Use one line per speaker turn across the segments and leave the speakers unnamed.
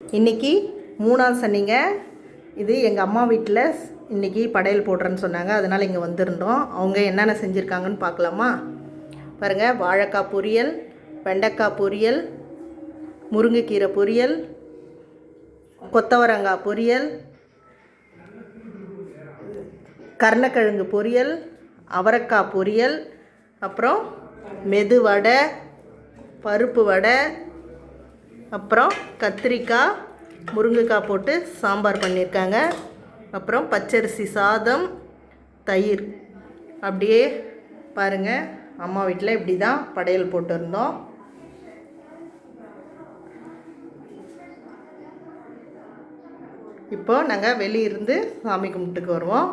இன்றைக்கி 3ஆம் சனிங்க. இது எங்கள் அம்மா வீட்டில் இன்றைக்கி படையல் போடுறேன்னு சொன்னாங்க. அதனால் இங்கே வந்திருந்தோம். அவங்க என்னென்ன செஞ்சுருக்காங்கன்னு பார்க்கலாமா? பாருங்கள், வாழைக்காய் பொரியல், வெண்டைக்காய் பொரியல், முருங்கைக்கீரை பொரியல், கொத்தவரங்காய் பொரியல், கருணக்கிழங்கு பொரியல், அவரைக்காய் பொரியல், அப்புறம் மெது வடை, பருப்பு வடை, அப்புறம் கத்திரிக்காய் முருங்கைக்காய் போட்டு சாம்பார் பண்ணியிருக்காங்க. அப்புறம் பச்சரிசி சாதம், தயிர். அப்படியே பாருங்கள், அம்மா வீட்டில் இப்படி தான் படையல் போட்டிருந்தோம். இப்போ நாங்கள் வெளியிருந்து சாமி கும்பிட்டுக்கு வருவோம்.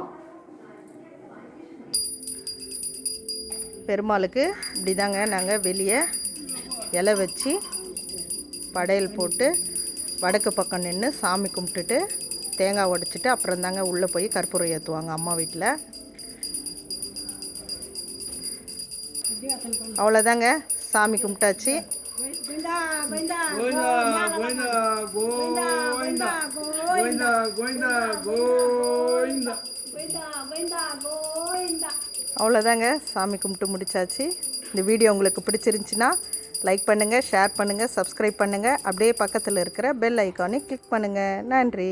பெருமாளுக்கு இப்படி தாங்க நாங்கள் வெளியே இலை வச்சு படையல் போட்டு வடக்கு பக்கம் நின்று சாமி கும்பிட்டுட்டு தேங்காய் உடைச்சிட்டு அப்புறம் தாங்க உள்ளே போய் கற்பூரம் ஏற்றுவாங்க அம்மா வீட்டில். அவ்வளோதாங்க, சாமி கும்பிட்டாச்சு. அவ்வளோதாங்க, சாமி கும்பிட்டு முடித்தாச்சு. இந்த வீடியோ உங்களுக்கு பிடிச்சிருந்துச்சின்னா லைக் பண்ணுங்கள், ஷேர் பண்ணுங்கள், சப்ஸ்கிரைப் பண்ணுங்கள். அப்படியே பக்கத்தில் இருக்கிற பெல் ஐக்கானை கிளிக் பண்ணுங்கள். நன்றி.